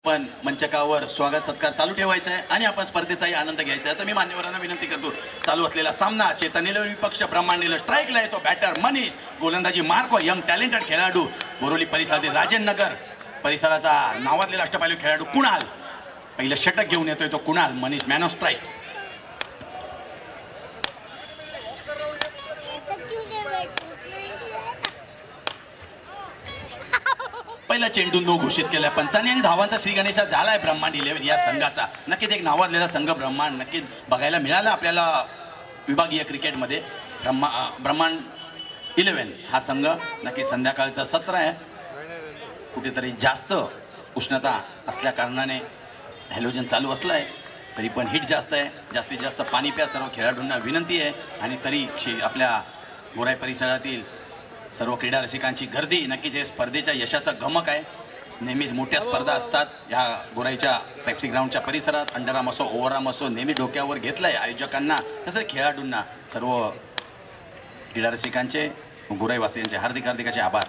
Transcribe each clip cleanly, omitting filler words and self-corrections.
पण मंचकावर स्वागत सत्कार चालू ठेवायचा आहे आणि आपण स्पर्धेचाही आनंद घ्यायचा आहे असं मी मान्यवरांना विनंती करतो। चालू असलेला सामना चेतन विपक्ष ब्रह्मांडीला स्ट्राईकला येतो बॅटर मनीष, गोलंदाजी मार्को, यंग टॅलेंटेड खेळाडू बोरोली परिसरातील राजेंद्र नगर परिसराचा नावाजलेला अष्टपैलू खेळाडू कुणाल, पहिलं षटक घेऊन येतोय तो Kunal. Manish man of strike. पहिला चेंडू नो घोषित केलाय पंचांनी आणि धावांचा श्री गणेशा झालाय ब्रह्मांड 11 या संघाचा। नक्कीच एक नावाजलेला संघ ब्रह्मांड नक्कीच बघायला मिळाला आपल्याला विभागीय क्रिकेटमध्ये। ब्रह्मांड 11 हा संघ नक्कीच संध्याकाळचं सत्र आहे, कुठेतरी जास्त उष्णता असल्या कारणाने हॅलोजन चालू असलाय तरी पण हिट जास्त आहे। जास्तीत जास्त पाणी प्या सर्व खेळाडूंना विनंती आहे आणि तरी आपल्या गोराई परिसरातील सर्व क्रीडा रसिकांची गर्दी नक्कीच हे स्पर्धेच्या यशाचा गमक आहे। नेहमीच मोठ्या स्पर्धा असतात या गोराईच्या पेप्सी ग्राउंडच्या परिसरात। अंडरआर्म असो ओव्हरआर्म असो नेहमी डोक्यावर घेतलंय आयोजकांना तसंच खेळाडूंना। सर्व क्रीडा रसिकांचे गोराईवासियांचे हार्दिक हार्दिक असे आभार।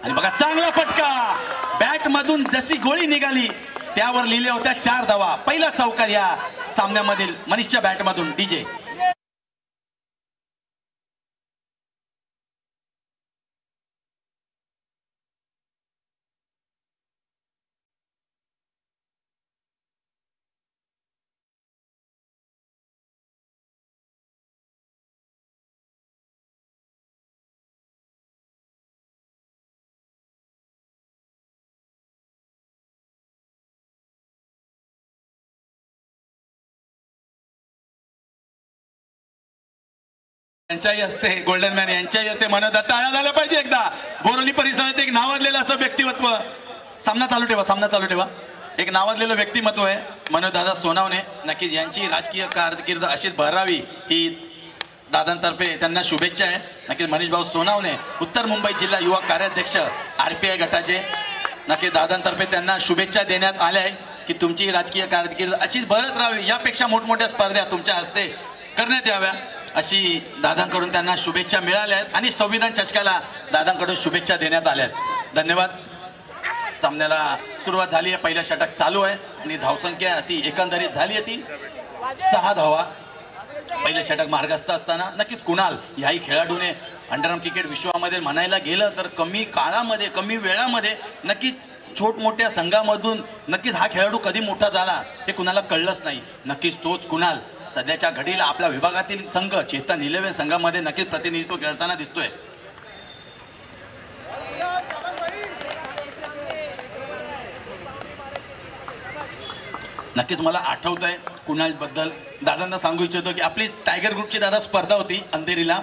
आणि बघा चांगला फटका, बॅट मधून जशी गोळी निघाली त्यावर लिहिले होत्या 4 धावा। पहिला चौकार या सामन्यामधील मनीषच्या बॅट मधून। डीजे यांच्याही असते गोल्डन मॅन यांच्याही असते मनोद टाळ्या झाल्या पाहिजे एकदा। बोरोली परिसरात एक नावाजलेलं असं व्यक्तिमत्व। सामना चालू ठेवा, सामना चालू ठेवा। एक नावाजलेलं व्यक्तिमत्व आहे मनोज दादा सोनावणे। नक्कीच यांची राजकीय कारकीर्द अशीच भरावी ही दादांतर्फे त्यांना शुभेच्छा आहे। नक्कीच मनीष भाऊ सोनावणे उत्तर मुंबई जिल्हा युवा कार्याध्यक्ष RPI गटाचे। नक्कीच दादांतर्फे त्यांना शुभेच्छा देण्यात आल्या आहे की तुमची राजकीय कारकीर्द अशीच भरत राहावी, यापेक्षा मोठमोठ्या स्पर्धा तुमच्या हस्ते करण्यात याव्या अशी दादांकडून त्यांना शुभेच्छा मिळाल्या आहेत आणि संविधान चषकाला दादांकडून शुभेच्छा देण्यात आल्या आहेत। धन्यवाद। सामन्याला सुरुवात झाली आहे, पहिला षटक चालू आहे आणि धावसंख्या ती एकंदरीत झाली आहे ती 6 धावा। पहिलं षटक मार्गस्थ असताना नक्कीच कुणाल याही खेळाडूने अंडरआर्म क्रिकेट विश्वामध्ये म्हणायला गेलं तर कमी काळामध्ये कमी वेळामध्ये नक्कीच छोटमोठ्या संघामधून नक्कीच हा खेळाडू कधी मोठा झाला हे कुणाला कळलंच नाही। नक्कीच तोच कुणाल सध्याच्या घडीला आपल्या विभागातील संघ चेतन 11 संघामध्ये नक्कीच प्रतिनिधित्व करताना दिसतोय। नक्कीच मला आठवतंय कुणाल बद्दल दादांना सांगू इच्छितो की आपली टायगर ग्रुपची दादा स्पर्धा होती अंधेरीला,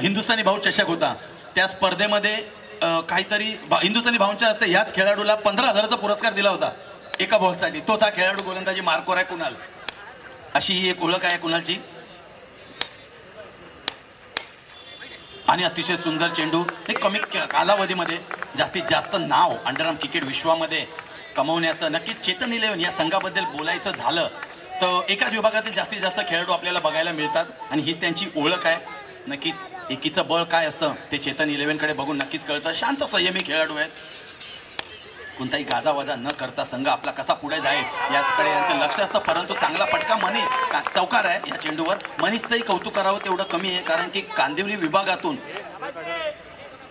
हिंदुस्थानी भाऊ चषक होता। त्या स्पर्धेमध्ये काहीतरी हिंदुस्थानी भाऊंच्या याच खेळाडूला 15,000चा पुरस्कार दिला होता एका बॉलसाठी। तोच हा खेळाडू गोलंदाजी मार्कोर आहे कुणाल। अशी ही एक ओळख आहे कुणालची आणि अतिशय सुंदर चेंडू। एक कमी कालावधीमध्ये जास्तीत जास्त नाव अंडरआर्म क्रिकेट विश्वामध्ये कमवण्याचं नक्कीच चेतन 11 या संघाबद्दल बोलायचं झालं तर एकाच विभागातील जास्तीत जास्त खेळाडू आपल्याला बघायला मिळतात आणि हीच त्यांची ओळख आहे। नक्कीच एकीचं बळ काय असतं ते चेतन 11 कडे बघून नक्कीच कळतं। शांत संयमी खेळाडू आहेत, कोणताही गाजावाजा न करता संघ आपला कसा पुढे जाईल याचकडे यांचं लक्ष असतं। परंतु चांगला फटका मनीष चौकार आहे या चेंडूवर। मनीषचंही कौतुक करावं तेवढं कमी आहे कारण की कांदिवली विभागातून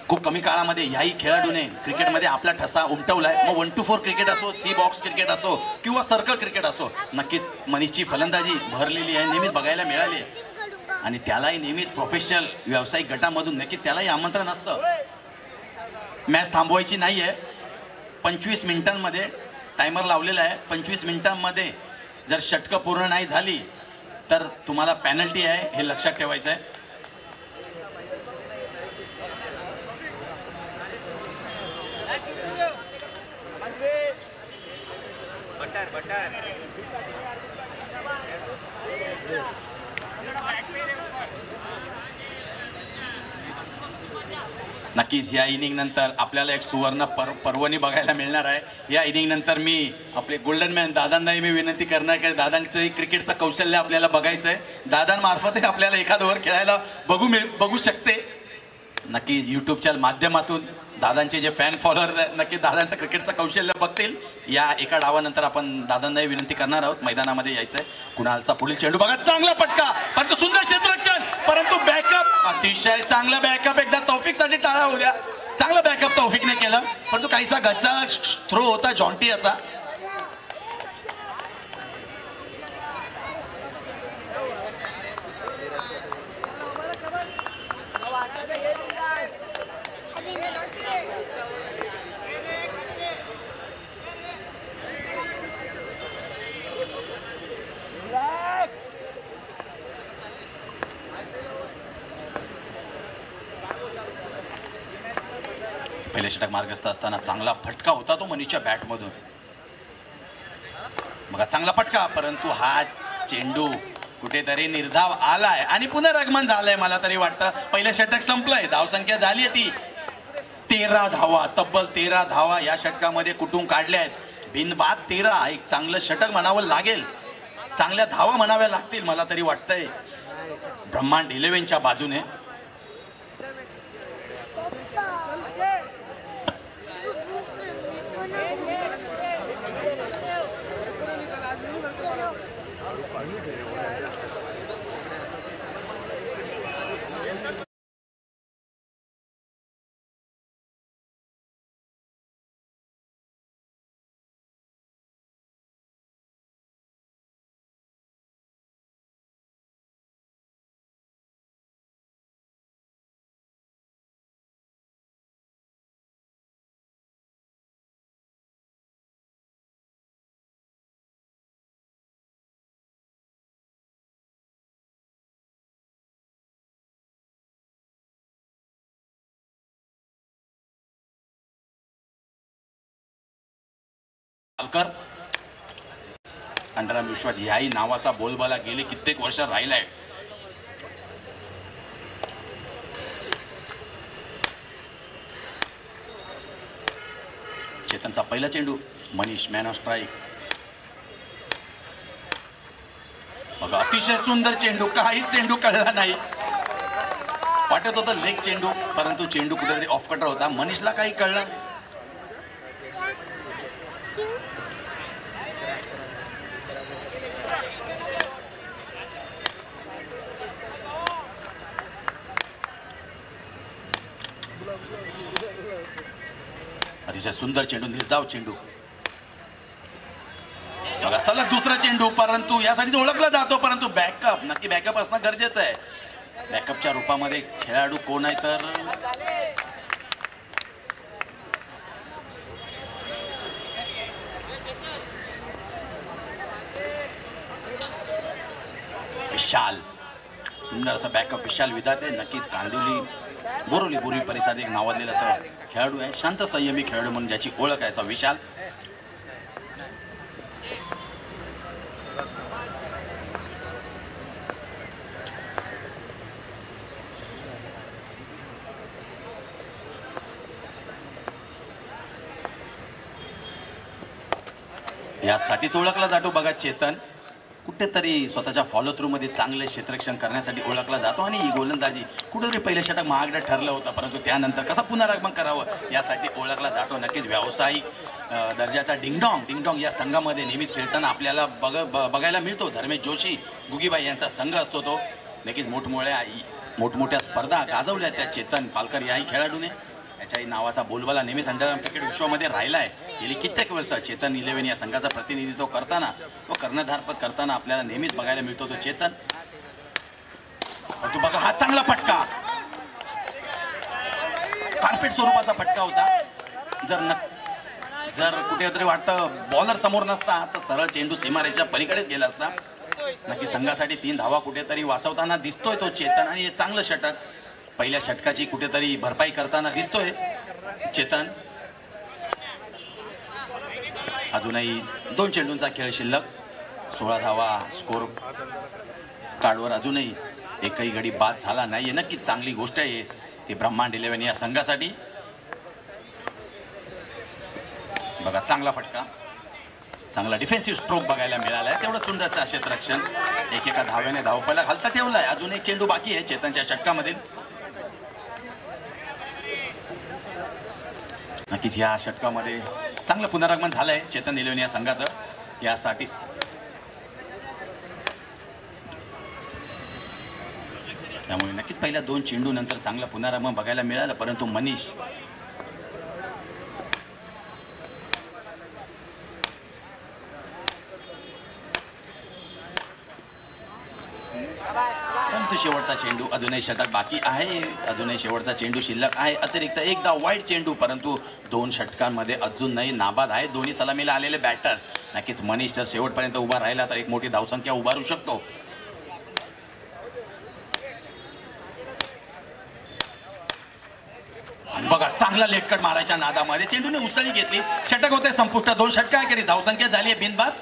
खूप कमी काळामध्ये याही खेळाडूने क्रिकेटमध्ये आपला ठसा उमटवलाय। मग 1 to 4 क्रिकेट असो, सी बॉक्स क्रिकेट असो किंवा सर्कल क्रिकेट असो, नक्कीच मनीषची फलंदाजी भरलेली आहे, नेहमीच बघायला मिळाली आहे आणि त्यालाही नेहमीच प्रोफेशनल व्यावसायिक गटामधून नक्कीच त्यालाही आमंत्रण असतं। मॅच थांबवायची नाही आहे, 25 मिनिटांमध्ये टायमर लावलेला आहे। 25 मिनिटांमध्ये जर षटकं पूर्ण नाही झाली तर तुम्हाला पेनल्टी आहे, हे लक्षात ठेवायचं आहे। नक्कीच या इनिंग नंतर आपल्याला एक सुवर्ण पर्वणी बघायला मिळणार आहे। या इनिंग नंतर मी आपले गोल्डन मॅन दादांनाही मी विनंती करणार की दादांचं क्रिकेटचं कौशल्य आपल्याला बघायचं आहे। दादांमार्फतही आपल्याला एखाद ओव्हर खेळायला बघू शकते। नक्की युट्यूबच्या माध्यमातून दादांचे जे फॅन फॉलोअर नक्की दादांचं क्रिकेटचं कौशल्य बघतील. या एका डावानंतर आपण दादांनाही विनंती करणार आहोत मैदानामध्ये यायचंय. कुणालचा पुढील चेंडू बघा, चांगला पटका परंतु सुंदर क्षेत्ररक्षण, परंतु बॅकअप अतिशय चांगला बॅकअप. एकदा तौफिकसाठी टाळा होऊ द्या. चांगला बॅकअप तौफिकने केलं, परंतु काहीसा गच्चा थ्रो होता जॉन्टी याचा. पहिले षटक मार्गस्थ असताना चांगला फटका होता तो मनीषच्या बॅटमधून. बघा चांगला फटका, परंतु हा चेंडू कुठेतरी निर्धाव आलाय आणि पुनरागमन झालंय. मला तरी वाटतं पहिलं षटक संपलंय. धावसंख्या झाली आहे ती 13 धावा, तब्बल 13 धावा या षटकामध्ये कुठून काढल्या आहेत. बिनबाद 13. एक चांगलं षटक म्हणावं लागेल, चांगल्या धावा म्हणाव्या लागतील मला तरी वाटतंय ब्रह्मांड 11च्या बाजूने. अंडरआर्म विश्वात याही नावाचा बोलबाला गेले कित्येक वर्ष राहिलाय. चेतनचा पहिला चेंडू, मनीष मॅन ऑफ स्ट्राईक. बघा अतिशय सुंदर चेंडू, काहीच चेंडू कळला नाही. वाटत होतं लेग चेंडू, परंतु चेंडू कुठेतरी ऑफ कटर होता. मनीषला काही कळलं. अतिशय सुंदर चेंडू, निर्धाव चेंडू. बघा सलग दुसरा चेंडू, परंतु यासाठी ओळखला जातो, परंतु बॅकअप नक्की बॅकअप असणं गरजेचं आहे. बॅकअपच्या रूपामध्ये खेळाडू कोण आहे तर विशाल. सुंदर असं बॅकअप विशाल विधाते. नक्कीच कांदिवली बोरिवली परिसरात एक नावाजलेला असं खेळाडू आहे. शांत संयमी खेळाडू म्हणून ज्याची ओळख आहे असा विशाल. यासाठीच ओळखला जातो बघा चेतन. कुठेतरी स्वतःच्या फॉलो थ्रू मध्ये चांगले क्षेत्ररक्षण करण्यासाठी ओळखला जातो. आणि ही गोलंदाजी कुठेतरी पहिलं षटक महागडं ठरलं होतं, परंतु त्यानंतर कसं पुनरागमन करावं यासाठी ओळखला जातो. नक्कीच व्यावसायिक दर्जाचा डिंगडॉंग या संघामध्ये नेहमीच खेळताना आपल्याला बघायला मिळतो. धर्मेश जोशी गुगीबाई यांचा संघ असतो तो. नक्कीच मोठमोठ्या स्पर्धा गाजवल्या त्या चेतन पालकर याही खेळाडूने. त्याच्याही नावाचा बोलबाला नेहमीच अंडरआर्म क्रिकेट विश्वामध्ये राहिला आहे. गेली कित्येक वर्ष चेतन 11 या संघाचा प्रतिनिधित्व करताना व कर्णधारपद करताना आपल्याला नेहमीच बघायला मिळतो तो चेतन. तू बघा हा चांगला फटका, कार्पेट स्वरूपाचा फटका होता. जर कुठेतरी वाटतं बॉलर समोर नसता तर सरळ चेंडू सीमारेषा पलीकडेच गेला असता. नक्की संघासाठी 3 धावा कुठेतरी वाचवताना दिसतोय तो चेतन. आणि हे चांगलं षटक, पहिल्या षटकाची कुठेतरी भरपाई करताना दिसतोय चेतन. अजूनही 2 चेंडूंचा खेळ शिल्लक. 16 धावा स्कोर कार्डवर अजूनही एकही गडी बाद झाला नाहीये. नक्कीच चांगली गोष्ट आहे ती ब्रह्मांड 11 या संघासाठी. बघा चांगला फटका, चांगला डिफेन्सिव्ह स्ट्रोक बघायला मिळालाय. तेवढं सुंदरचं क्षेत्ररक्षण एकेका धाव्याने धावफलक हलता ठेवलाय. अजून एक चेंडू बाकी आहे चेतनच्या षटकामधील. नक्कीच या षटकामध्ये चांगलं पुनरागमन झालंय चेतन निलवण या संघाचं यासाठी त्यामुळे नक्कीच पहिल्या 2 चेंडू नंतर चांगलं पुनरागमन बघायला मिळालं परंतु मनीष परंतु शेवटचा चेंडू अजूनही शतक बाकी आहे अजूनही शेवटचा चेंडू शिल्लक आहे अतिरिक्त एकदा वाईट चेंडू परंतु 2 षटकांमध्ये अजूनही नाबाद आहे दोन्ही सलामीला आलेले बॅटर्स नक्कीच मनीष जर शेवटपर्यंत उभा राहिला तर एक मोठी धावसंख्या उभारू शकतो बघा चांगला लेटकट मारायच्या नादामध्ये चेंडूने उसळी घेतली षटक होते संपुष्ट 2 षटका केली धावसंख्या झाली आहे बिनबाद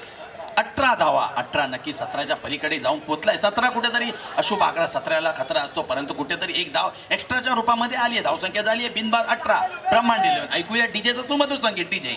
18 धावा 18 नक्की 17च्या पलीकडे जाऊन पोहोचलाय 17 कुठेतरी अशुभ आकडा 17ला खतरा असतो परंतु कुठेतरी एक धाव एक्स्ट्राच्या रूपामध्ये आली आहे धावसंख्या झाली आहे बिनबाद 18 ब्रह्मांड 11 ऐकूया डीजेचं सुमधुर संगीत डीजे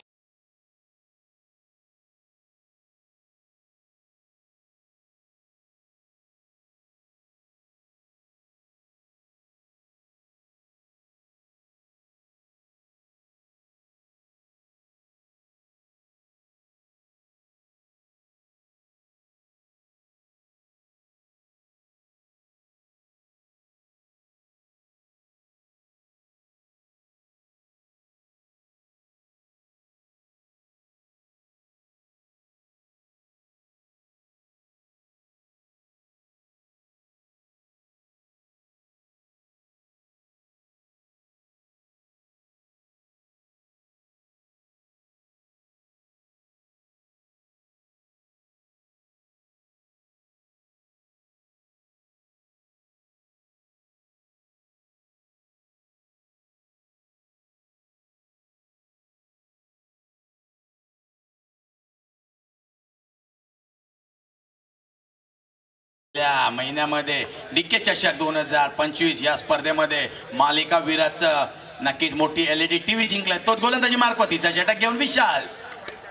या महिन्यामध्ये डीके चषक 2025 या स्पर्धेमध्ये मालिका वीराचं नक्कीच मोठी LED टीव्ही जिंकलाय तोच गोलंदाजी मार्फतीचा षटक घेऊन विशाल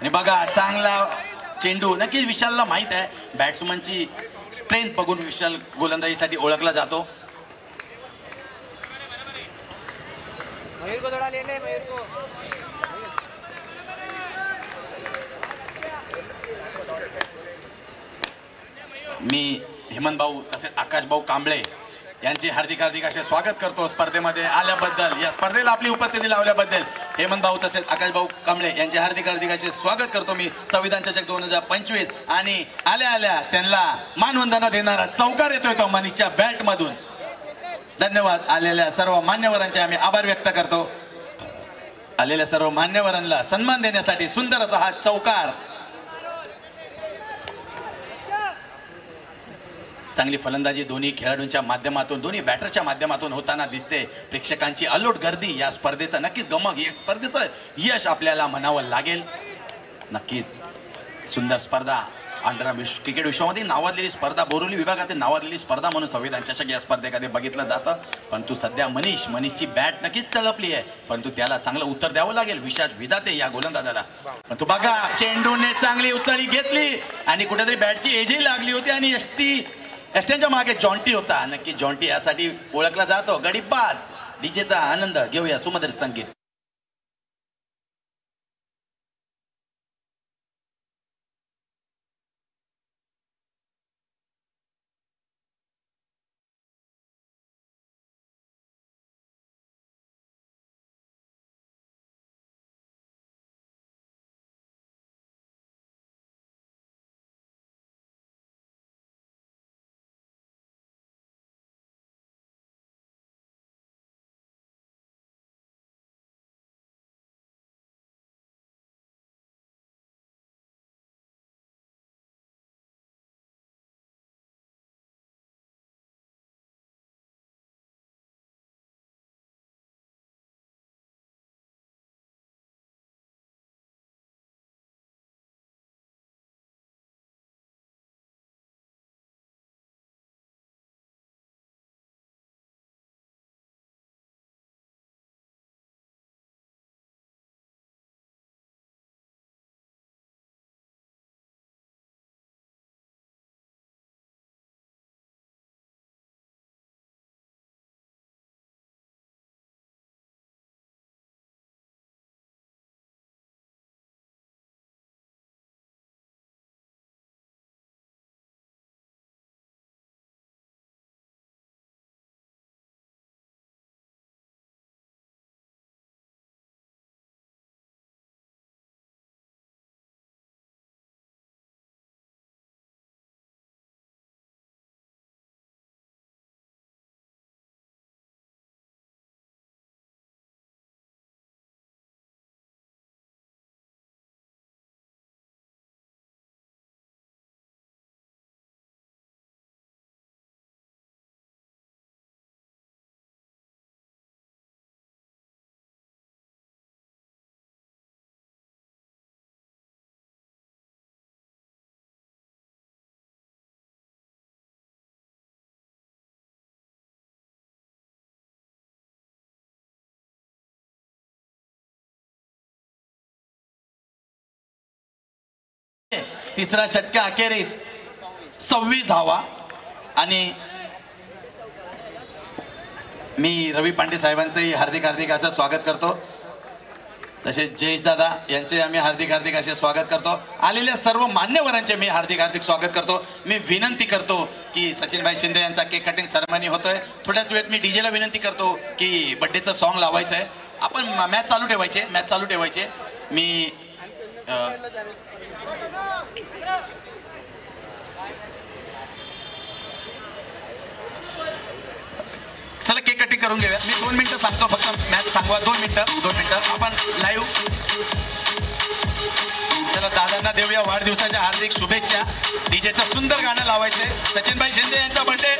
आणि बघा चांगला चेंडू नक्कीच विशालला माहित आहे बॅट्समनची स्ट्रेंथ बघून विशाल गोलंदाजीसाठी ओळखला जातो मी हेमंत भाऊ तसेच आकाश भाऊ कांबळे यांचे हार्दिक असे स्वागत करतो स्पर्धेमध्ये आल्याबद्दल या स्पर्धेला आपली उपस्थिती लावल्याबद्दल हेमंत भाऊ तसेच आकाश भाऊ कांबळे यांचे हार्दिक असे स्वागत करतो मी संविधान चषक 2025 आणि आल्या त्यांना मानवंदना देणारा चौकार येतोय तो मनीषच्या बॅट मधून धन्यवाद आलेल्या सर्व मान्यवरांचे आम्ही आभार व्यक्त करतो आलेल्या सर्व मान्यवरांना सन्मान देण्यासाठी सुंदर असा हा चौकार चांगली फलंदाजी दोन्ही खेळाडूंच्या माध्यमातून दोन्ही बॅटरच्या माध्यमातून होताना दिसते प्रेक्षकांची अलोट गर्दी या स्पर्धेचं नक्कीच गमक या स्पर्धेचं यश आपल्याला म्हणावं लागेल नक्कीच सुंदर स्पर्धा क्रिकेट विश्वामध्ये नावाजलेली स्पर्धा बोरिवली विभागातील नावाजलेली स्पर्धा म्हणून संविधान चषक या स्पर्धेमध्ये बघितलं जातं परंतु सध्या मनीषची बॅट नक्कीच तळपली आहे परंतु त्याला चांगलं उत्तर द्यावं लागेल विशाल विधाते या गोलंदाजाला परंतु बघा चेंडूने चांगली उचली घेतली आणि कुठेतरी बॅटची एजही लागली होती आणि एसटीच्या मागे जॉन्टी होता नक्की जॉन्टी यासाठी ओळखला जातो गडीबाद डीजेचा आनंद घेऊया सुमधुर संगीत तिसरा षटका अखेरीस 26 धावा आणि मी रवी पांडे साहेबांचंही हार्दिक हार्दिक असं स्वागत करतो. तसेच जयेश दादा यांचे आम्ही हार्दिक हार्दिक असे स्वागत करतो. आलेल्या सर्व मान्यवरांचे मी हार्दिक हार्दिक स्वागत करतो. मी विनंती करतो की सचिनभाई शिंदे यांचा केक कटिंग सेरेमनी होतोय. थोड्याच वेळात मी डीजेला विनंती करतो की बर्थडेचं सॉन्ग लावायचं आहे. आपण मॅच चालू ठेवायचे. मी चला केक कटिंग करून घेऊया. मी 2 मिनिटं सांगतो फक्त. मॅच सांगवा 2 मिनिटं आपण लाईव्ह. चला दादांना देऊया वाढदिवसाच्या हार्दिक शुभेच्छा. डीजेचं सुंदर गाणं लावायचंय. सचिनभाई शिंदे यांचा बर्थडे.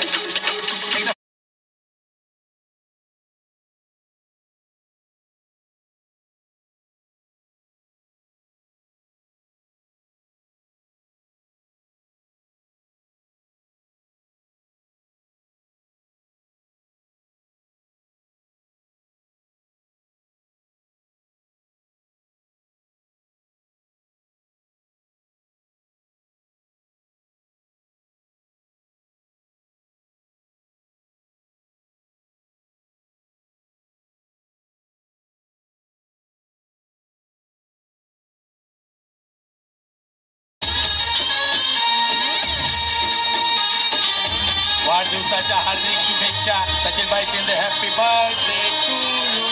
वाढदिवसाच्या हार्दिक शुभेच्छा. सचिनभाई Shinde happy birthday to you.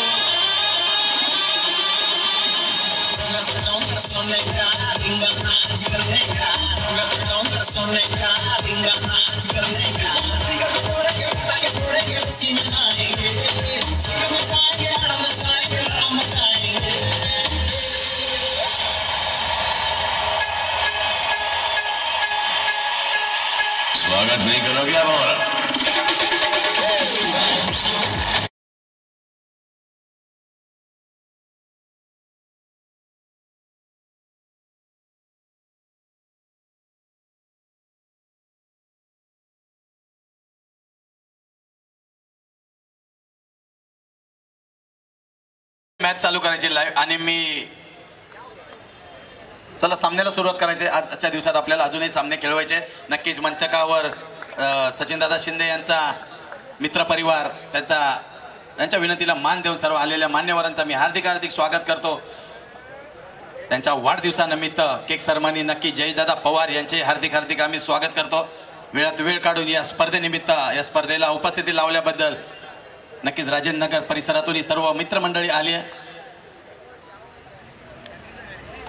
स्वागत नहीं करोगे आप हमारा? मॅच चालू करायची लाईव्ह आणि मी चला सामन्याला सुरुवात करायची. आजच्या दिवसात आपल्याला अजूनही सामने खेळवायचे. नक्कीच मंचकावर सचिनदादा शिंदे यांचा मित्रपरिवार त्यांच्या विनंतीला मान देऊन सर्व आलेल्या मान्यवरांचा मी हार्दिक हार्दिक स्वागत करतो. त्यांच्या वाढदिवसानिमित्त केक सेरेमनी नक्की जयदादा पवार यांचे हार्दिक हार्दिक आम्ही स्वागत करतो. वेळात वेळ काढून या स्पर्धेनिमित्त या स्पर्धेला उपस्थिती लावल्याबद्दल नक्कीच राजेंद्र नगर परिसरातून ही सर्व मित्रमंडळी आली आहे.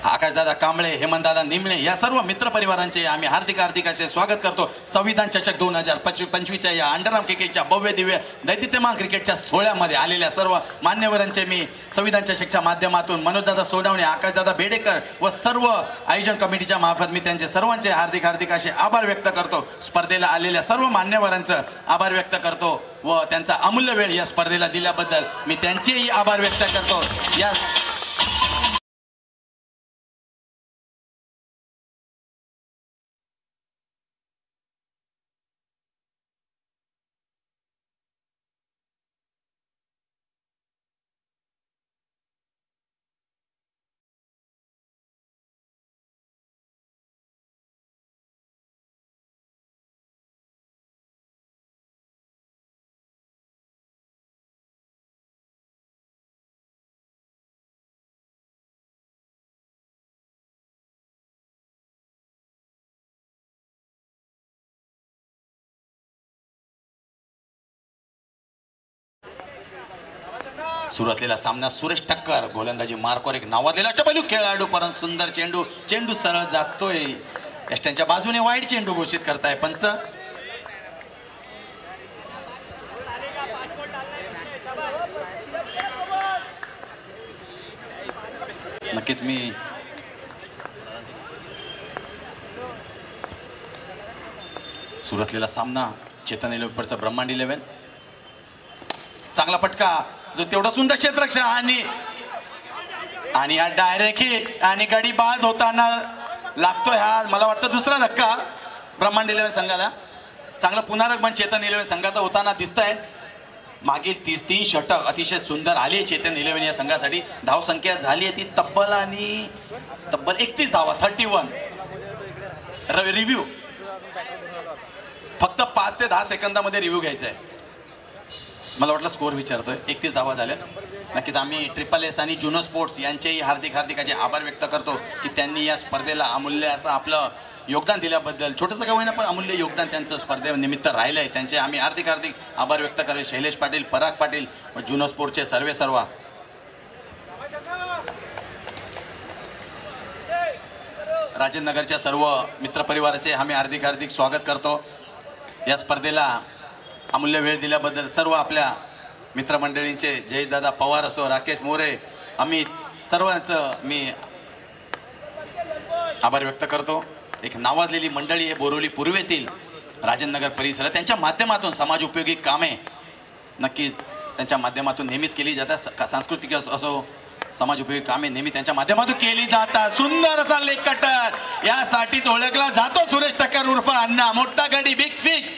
आकाशदादा कांबळे, हेमंतदादा निमळे या सर्व मित्रपरिवारांचे आम्ही हार्दिक हार्दिक असे स्वागत करतो. संविधान चषक 2025 या अंडरआर्म क्रिकेटच्या भव्य दिव्य दैदिप्यमान क्रिकेटच्या सोहळ्यामध्ये आलेल्या सर्व मान्यवरांचे मी संविधान चषकच्या माध्यमातून मनोजदादा सोनवणे, आकाशदादा बेडेकर व सर्व आयोजन कमिटीच्या मार्फत मी त्यांचे सर्वांचे हार्दिक हार्दिक असे आभार व्यक्त करतो. स्पर्धेला आलेल्या सर्व मान्यवरांचं आभार व्यक्त करतो व त्यांचा अमूल्य वेळ या स्पर्धेला दिल्याबद्दल मी त्यांचेही आभार व्यक्त करतो. या सुरुवातीला सामना सुरेश ठक्कर गोलंदाजी मार्कवर एक नावाजलेला अष्टपैलू खेळाडू परंतु सुंदर चेंडू सरळ जातोय. यष्ट्यांच्या बाजूने वाईड चेंडू घोषित करताय पंच. नक्कीच मी सुरुवातीला सामना चेतन इलेव्हनचा ब्रह्मांड 11 चांगला फटका जो तेवढा सुंदर क्षेत्ररक्षण आणि डायरेक्ट हिट आणि गडी बाद होताना लागतोय. हा मला वाटतं दुसरा धक्का ब्रह्मांड 11 संघाला. चांगलं पुनरागमन चेतन 11 संघाचा होताना दिसतंय. मागील 30 षटक अतिशय सुंदर आली चेतन 11 या संघासाठी. धाव संख्या झाली आहे ती तब्बल 31 धावा 31. रिव्ह्यू फक्त 5 ते 10 सेकंदामध्ये रिव्ह्यू घ्यायचा आहे. मला वाटलं स्कोर विचारतोय. 31 धावा झाल्या. नक्कीच आम्ही ट्रिपल एस आणि जुनो स्पोर्ट्स यांचेही हार्दिक असे आभार व्यक्त करतो की त्यांनी या स्पर्धेला अमूल्य असं आपलं योगदान दिल्याबद्दल. छोटंसं का होईना पण अमूल्य योगदान त्यांचं स्पर्धेनिमित्त राहिलंय. त्यांचे आम्ही हार्दिक आभार व्यक्त करेल. शैलेश पाटील, पराग पाटील, जुनो स्पोर्ट्सचे सर्व राजेंद्र नगरच्या सर्व मित्रपरिवाराचे आम्ही हार्दिक स्वागत करतो. या स्पर्धेला अमूल्य वेळ दिल्याबद्दल सर्व आपल्या मित्रमंडळींचे जयेशदादा पवार असो, राकेश मोरे, अमित, सर्वांचं मी आभार व्यक्त करतो. एक नावाजलेली मंडळी आहे बोरिवली पूर्वेतील राजेंद्र नगर परिसरात. त्यांच्या माध्यमातून समाज उपयोगी कामे नक्कीच त्यांच्या माध्यमातून नेहमीच केली जातात. सांस्कृतिक असो, समाज उपयोगी कामे नेहमी त्यांच्या माध्यमातून केली जातात. सुंदर असा लेग कटर यासाठीच ओळखला जातो सुरेश टक्कर उर्फ अण्णा. मोठा गडी, बिग फिश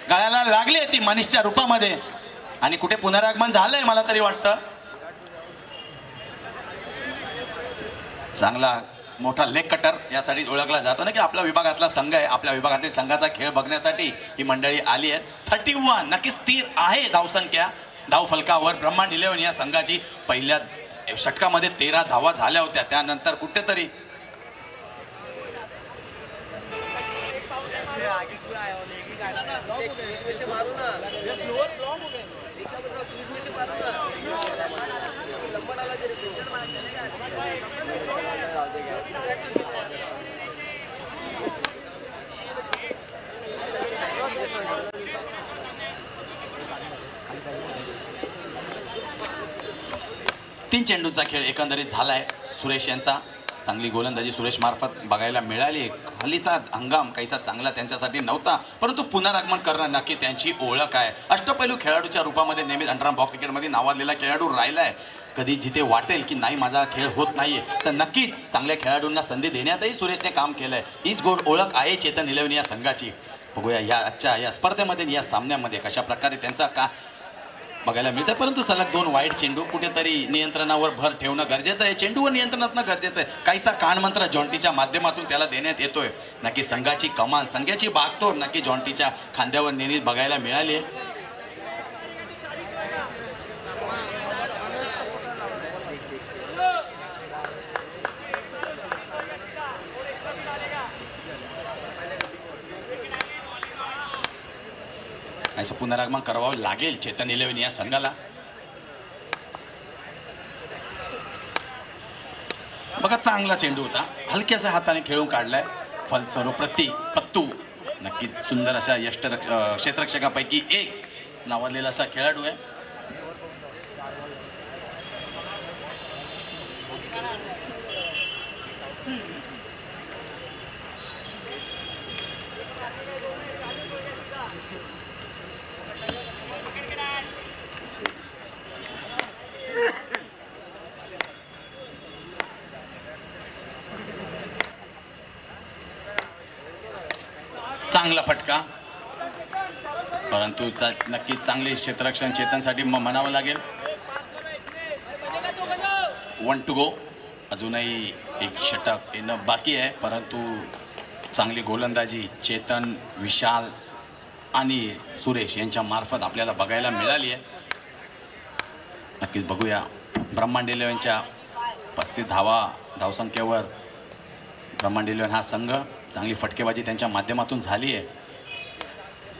गळ्याला लागली ती मनीषच्या रूपामध्ये आणि कुठे पुनरागमन झालंय मला तरी वाटतं. चांगला मोठा लेग कटर यासाठी ओळखला जातो ना की आपल्या विभागातला संघ आहे. आपल्या विभागातील संघाचा खेळ बघण्यासाठी ही मंडळी आली आहे. 31 नक्कीच स्थिर आहे धावसंख्या. धाव फलकावर ब्रह्मांड 11 या संघाची पहिल्या षटकामध्ये 13 धावा झाल्या होत्या. त्यानंतर कुठेतरी तीन चेंडूंचा खेळ एकंदरीत झालाय. सुरेश यांचा चांगली गोलंदाजी सुरेश मार्फत बघायला मिळाली. हल्लीचा हंगाम काहीसा चांगला त्यांच्यासाठी नव्हता, परंतु पुनरागमन करणं नक्की त्यांची ओळख आहे. अष्टपैलू खेळाडूच्या रूपामध्ये नेहमीच अंडरआर्म बॉक्स क्रिकेटमध्ये नावाजलेला खेळाडू राहिलाय. कधी जिथे वाटेल की नाही माझा खेळ होत नाहीये तर नक्कीच चांगल्या खेळाडूंना संधी देण्यातही सुरेशने काम केलंय. हीच गोड ओळख आहे चेतन 11 या संघाची. बघूया या आजच्या या स्पर्धेमध्ये या सामन्यामध्ये कशा प्रकारे त्यांचा का बघायला मिळतं. परंतु सलग 2 वाईट चेंडू कुठेतरी नियंत्रणावर भर ठेवणं गरजेचं आहे. चेंडूवर नियंत्रणात गरजेचं आहे. काहीसा कानमंत्र जॉन्टीच्या माध्यमातून त्याला देण्यात येतोय. नक्की संघाची कमान, संघाची बागतोड नक्की जॉन्टीच्या खांद्यावर नेहमीच बघायला मिळाली आहे. असं पुनरागमन करावं लागेल चेतन 11 या संघाला. बघा चांगला चेंडू होता, हलक्याच्या हाताने खेळून काढलाय. फलस्वरूप पत्तू नक्कीच सुंदर अशा क्षेत्ररक्षकापैकी एक नावाजलेला असा खेळाडू आहे. चांगला फटका, परंतु नक्कीच चांगले क्षेत्ररक्षण चेतनसाठी म्हणावं लागेल. 1 to go. अजूनही एक षटक येणं बाकी आहे, परंतु चांगली गोलंदाजी चेतन, विशाल आणि सुरेश यांच्या मार्फत आपल्याला बघायला मिळाली आहे. नक्कीच बघूया ब्रह्मांड 11च्या 35 धावसंख्येवर ब्रह्मांड 11 हा संघ. चांगली फटकेबाजी त्यांच्या माध्यमातून झाली आहे.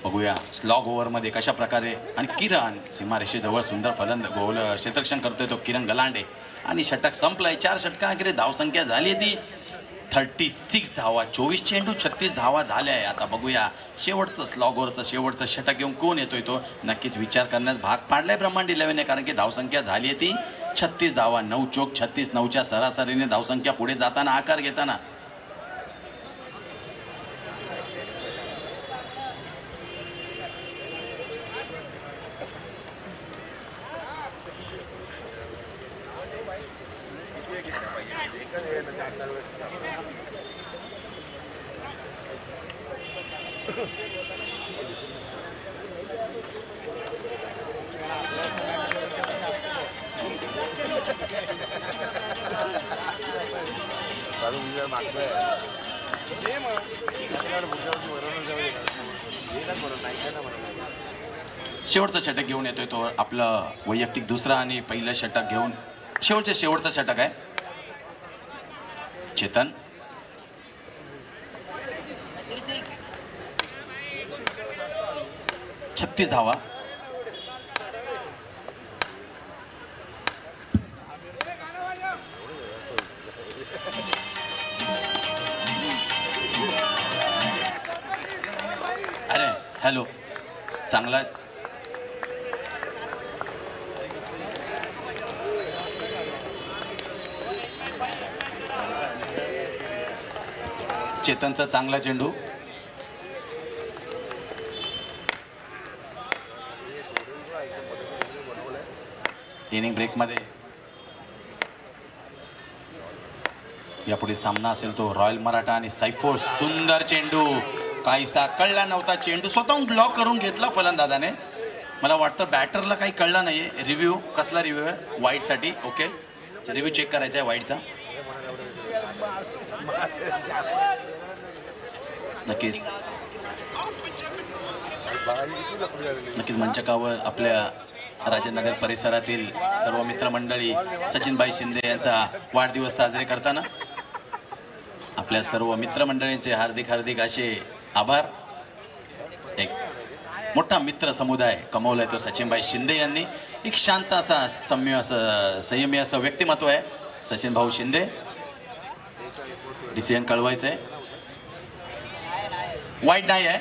बघूया स्लॉग ओव्हरमध्ये कशा प्रकारे. आणि किरण सीमारेषेजवळ सुंदर गोल क्षेत्ररक्षण करतोय तो किरण गलांडे. आणि षटक संपलाय. 4 षटकांकडे धावसंख्या झाली ती 36 धावा. 24 चेंडू 36 धावा झाल्या आहे. आता बघूया शेवटचं स्लॉग ओव्हरचं शेवटचं षटक घेऊन कोण येतोय तो. नक्कीच विचार करण्यास भाग पाडलाय ब्रह्मांड 11ने, कारण की धावसंख्या झाली आहे ती 36 धावा. 9 चोक 36. 9च्या सरासरीने धावसंख्या पुढे जाताना आकार घेताना शेवटचा षटक घेऊन येतोय तो आपलं वैयक्तिक दुसरा आणि पहिलं षटक घेऊन शेवटचा षटक आहे चेतन. छत्तीस धावा. अरे हॅलो चांगला चेतनचा चांगला चेंडू. इनिंग ब्रेक मध्ये यापुढे सामना असेल तो रॉयल मराठा आणि सायफोर्स. सुंदर चेंडू काहीसा कळला नव्हता चेंडू स्वतःहून ब्लॉक करून घेतला फलंदाजाने. मला वाटतं बॅटरला काही कळला नाहीये. रिव्ह्यू कसला रिव्ह्यू आहे वाईट साठी. ओके रिव्ह्यू चेक करायचा आहे वाईटचा. नक्कीच मंचकावर आपल्या राजेनगर परिसरातील सर्व मित्रमंडळी सचिनभाई शिंदे यांचा वाढदिवस साजरे करताना आपल्या सर्व मित्रमंडळींचे हार्दिक असे आभार. एक मोठा मित्र समुदाय कमवलाय तो सचिनभाई शिंदे यांनी. एक शांत असा संयमी असं व्यक्तिमत्व आहे सचिन भाऊ शिंदे. डिसिजन कळवायचंय वाईट नाही आहे.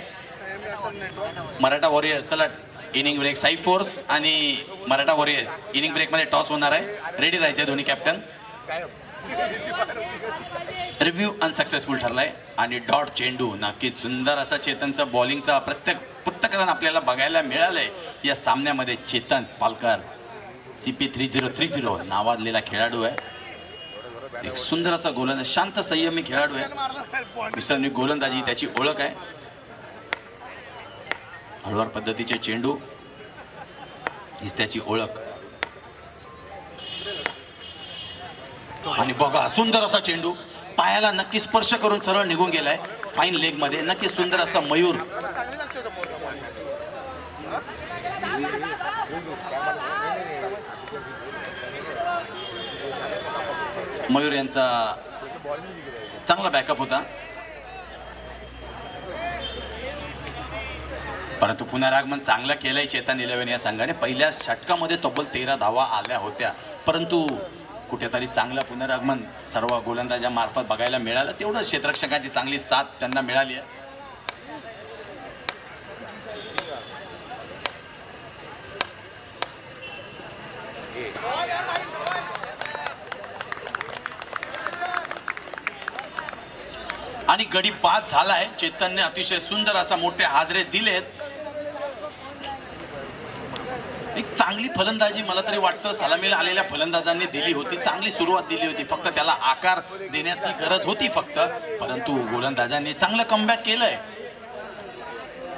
मराठा वॉरियर्स चला इनिंग ब्रेक. सायफोर्स आणि मराठा वॉरियर्स इनिंग ब्रेक मध्ये टॉस होणार आहे. रेडी राहायचे दोन्ही कॅप्टन. रिव्ह्यू अनसक्सेसफुल ठरलाय आणि डॉट चेंडू. नक्कीच सुंदर असा चेतनचा बॉलिंगचा पृथक्करण आपल्याला बघायला मिळालंय या सामन्यामध्ये. चेतन पालकर CP 3030 नावाजलेला खेळाडू आहे. एक सुंदर असा गोलंदाज शांत संयमी खेळाडू आहे. विसरणी गोलंदाजी त्याची ओळख आहे. हळूवार पद्धतीचे चेंडू हीच त्याची ओळख. आणि बघा सुंदर असा चेंडू पायाला नक्की स्पर्श करून सरळ निघून गेलाय फाईन लेग मध्ये. नक्की सुंदर असा मयूर. मयूर यांचा चांगला बॅकअप होता परंतु पुनरागमन चांगलं केलंय चेतन 11 या संघाने. पहिल्या षटकामध्ये तब्बल 13 धावा आल्या होत्या परंतु कुठेतरी चांगलं पुनरागमन सर्व गोलंदाजामार्फत बघायला मिळालं. तेवढं क्षेत्ररक्षकाची चांगली साथ त्यांना मिळाली आहे. आणि गडी बाद झालाय. चेतनने अतिशय सुंदर असा मोठे हादरे दिलेत. एक चांगली फलंदाजी मला तरी वाटतं सलामीला आलेल्या फलंदाजांनी दिली होती. चांगली सुरुवात दिली होती. फक्त त्याला आकार देण्याची गरज होती फक्त. परंतु गोलंदाजांनी चांगलं कमबॅक केलंय.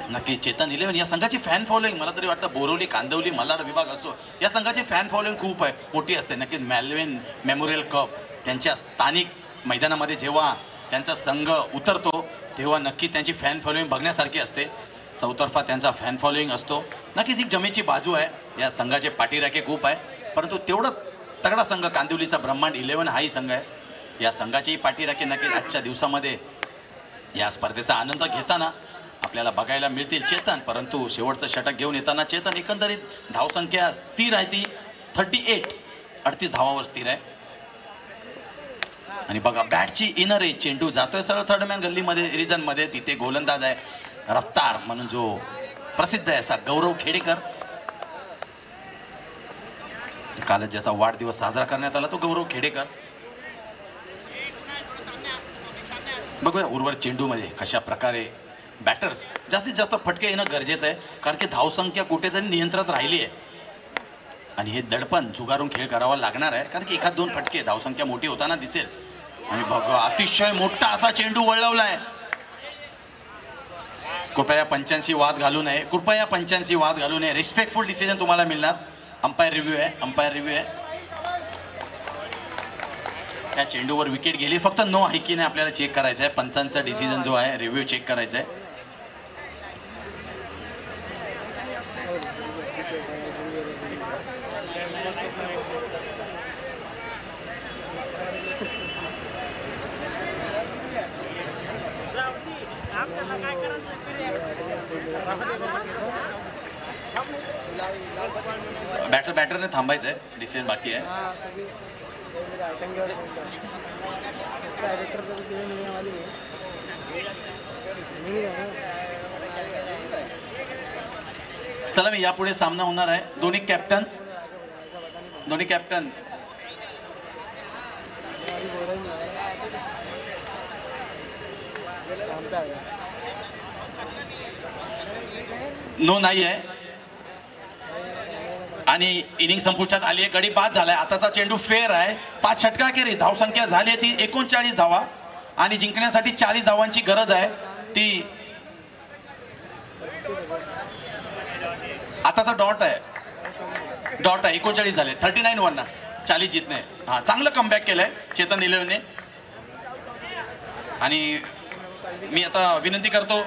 नक्की चेतन 11 या संघाची फॅन फॉलोइंग मला तरी वाटतं बोरिवली कांदिवली मल्हार विभाग असो या संघाची फॅन फॉलोइंग खूप आहे मोठी असते. नक्कीच मॅल्विन मेमोरियल कप त्यांच्या स्थानिक मैदानामध्ये जेव्हा त्यांचा संघ उतरतो तेव्हा नक्की त्यांची फॅन फॉलोइंग बघण्यासारखी असते. चौतर्फा त्यांचा फॅन फॉलोइंग असतो. नक्कीच एक जमेची बाजू आहे. या संघाचे पाठीराखे खूप आहे परंतु तेवढं तगडा संघ कांदिवलीचा ब्रह्मांड 11 हाही संघ आहे. या संघाची पाठीराखे नक्कीच आजच्या दिवसामध्ये या स्पर्धेचा आनंद घेताना आपल्याला बघायला मिळतील. चेतन परंतु शेवटचं षटक घेऊन येताना चेतन एकंदरीत धावसंख्या स्थिर आहे ती 38 धावावर स्थिर आहे. आणि बघा बॅटची इनर एज चेंडू जातोय सरळ थर्ड मॅन गल्लीमध्ये रिजन मध्ये. तिथे गोलंदाज आहे रफ्तार म्हणून जो प्रसिद्ध आहे असा गौरव खेडेकर. कालच ज्याचा वाढदिवस साजरा करण्यात आला तो गौरव खेडेकर. बघूया उर्वरित चेंडू मध्ये कशा प्रकारे बॅटर्स जास्तीत जास्त फटके येणं गरजेचं आहे कारण की धावसंख्या कुठेतरी नियंत्रणात राहिली आहे आणि हे दडपण झुगारून खेळ करावा लागणार आहे कारण की एखाद दोन फटके धावसंख्या मोठी होताना दिसेल. आणि बघा अतिशय मोठा असा चेंडू वळवलाय. कृपया पंचांशी वाद घालू नये. रिस्पेक्टफुल डिसिजन तुम्हाला मिळणार. अंपायर रिव्ह्यू आहे. त्या चेंडूवर विकेट गेली. फक्त नो आहे की नाही आपल्याला चेक करायचं आहे. पंचांचा डिसिजन जो आहे रिव्ह्यू चेक करायचा आहे. बॅटरने थांबायचं आहे. डिसिजन बाकी आहे. चला मी यापुढे सामना होणार आहे. दोन्ही कॅप्टन नो नाही आहे आणि इनिंग संपुष्टात आली आहे. गडी बाद झालाय. आताचा चेंडू फेअर आहे. 5 षटकाखेरीज धावसंख्या झाली आहे ती 39 धावा आणि जिंकण्यासाठी 40 धावांची गरज आहे. ती आताचा डॉट आहे 39 झाले. 39 वरना 40 जितणे. हा चांगलं कमबॅक केलंय चेतन निलवने. आणि मी आता विनंती करतो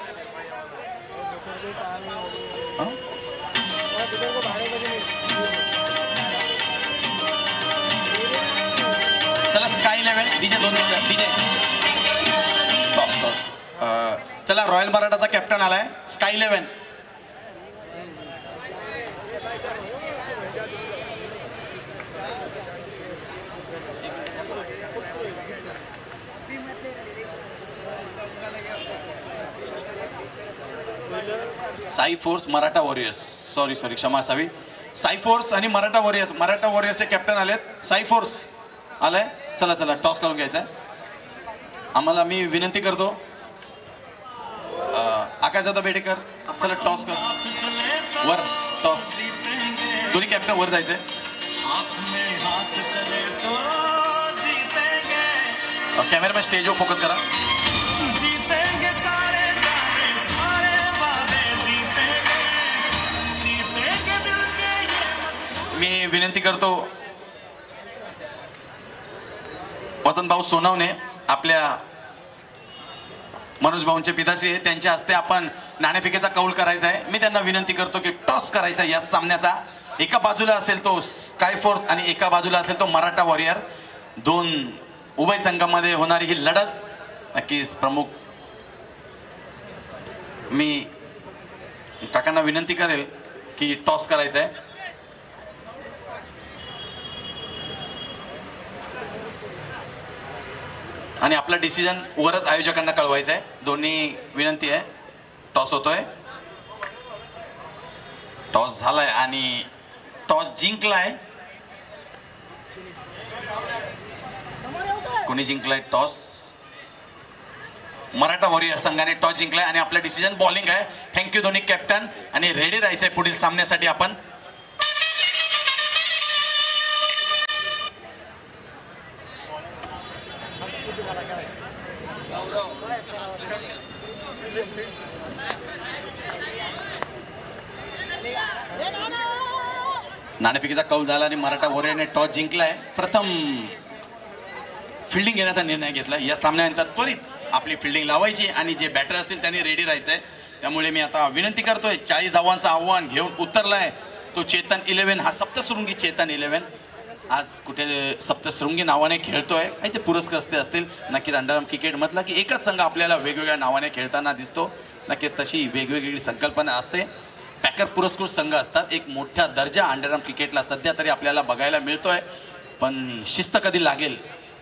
चला स्काय 11 डीजे 2 मिनिटं डीजे चला रॉयल मराठाचा कॅप्टन आलाय sky 11. Sai force Maratha warriors sorry क्षमा असावी. साई फोर्स आणि मराठा वॉरियर्सचे कॅप्टन आलेत. साई फोर्स आलाय. चला टॉस करून घ्यायचा आहे आम्हाला. मी विनंती करतो आकाश दादा बेडेकर चला टॉस कर. वर टॉस. दोन्ही कॅप्टन वर जायचंय. कॅमेरामॅन स्टेजवर फोकस करा. मी विनंती करतो वतन भाऊ सोनवणे आपल्या मनोज भाऊंचे पिताश्री आहे त्यांच्या हस्ते आपण नाणेफेकीचा कौल करायचा आहे. मी त्यांना विनंती करतो की टॉस करायचा या सामन्याचा. एका बाजूला असेल तो स्काय फोर्स आणि एका बाजूला असेल तो मराठा वॉरियर. दोन उभय संघामध्ये होणारी ही लढत नक्कीच प्रमुख. मी काकांना विनंती करेल की टॉस करायचा आहे. आणि आपला डिसिजन वरच आयोजकांना कळवायचा आहे. दोन्ही विनंती आहे. टॉस होतोय. टॉस झालाय आणि टॉस जिंकलाय. कोणी जिंकलाय टॉस? मराठा वॉरियर संघाने टॉस जिंकलाय आणि आपला डिसिजन बॉलिंग आहे. थँक्यू दोन्ही कॅप्टन. आणि रेडी राहायचंय पुढील सामन्यासाठी आपण. नाणेफेकीचा कौल झाला आणि मराठा वॉरियरने टॉस जिंकलाय. प्रथम फिल्डिंग घेण्याचा निर्णय घेतला. या सामन्यानंतर त्वरित आपली फिल्डिंग लावायची आणि जे बॅटर असतील त्यांनी रेडी राहायचंय. त्यामुळे मी आता विनंती करतोय 40 धावांचं आव्हान घेऊन उतरलाय तो चेतन 11. हा सप्तशृंगी चेतन 11 आज कुठे सप्तशृंगी नावाने खेळतोय. काही ते पुरस्कार असतील. नक्कीच अंडरआर्म क्रिकेट म्हटलं की एकच संघ आपल्याला वेगवेगळ्या नावाने खेळताना दिसतो. नक्कीच तशी वेगवेगळी संकल्पना असते. पॅकर पुरस्कृत संघ असतात. एक मोठा दर्जा अंडरआर्म क्रिकेटला सध्या तरी आपल्याला बघायला मिळतोय. पण शिस्त कधी लागेल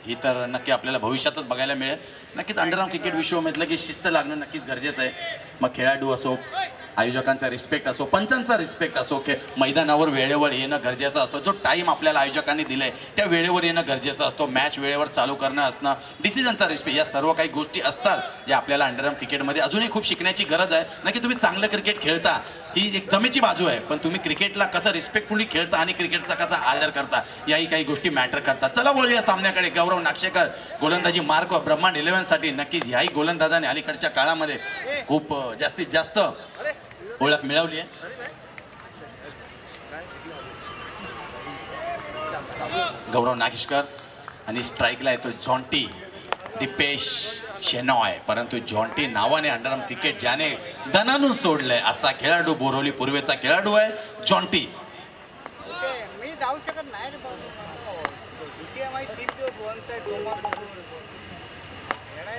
ही तर नक्की आपल्याला भविष्यातच बघायला मिळेल. नक्कीच अंडरआर्म क्रिकेट विश्व म्हटलं की शिस्त लागणं नक्कीच गरजेचं आहे. मग खेळाडू असो, आयोजकांचा रिस्पेक्ट असो, पंचांचा रिस्पेक्ट असो, की मैदानावर वेळेवर येणं गरजेचं असो. जो टाईम आपल्याला आयोजकांनी दिलाय त्या वेळेवर येणं गरजेचं असतो. मॅच वेळेवर चालू करणं असणं, डिसिजनचा रिस्पेक्ट, या सर्व काही गोष्टी असतात ज्या आपल्याला अंडरआर्म क्रिकेटमध्ये अजूनही खूप शिकण्याची गरज आहे. नक्की तुम्ही चांगलं क्रिकेट खेळता ही एक जमेची बाजू आहे. पण तुम्ही क्रिकेटला कसं रिस्पेक्टफुली खेळता आणि क्रिकेटचा कसा आदर करता याही काही गोष्टी मॅटर करतात. चला बोलूया सामन्याकडे. गौरव नाक्षेकर गोलंदाजी मार्क ब्रह्मांड 11 साठी. नक्कीच ह्याही गोलंदाजाने अलीकडच्या काळामध्ये खूप जास्तीत जास्त ओळख मिळवली आहे. गौरव नागेशकर आणि स्ट्राईकला येतो जॉन्टी दीपेश शेनॉय, परंतु जॉन्टी नावाने अंडरआर्म क्रिकेट ज्याने दणानून सोडलंय असा खेळाडू बोरोली पूर्वेचा खेळाडू आहे जॉन्टी.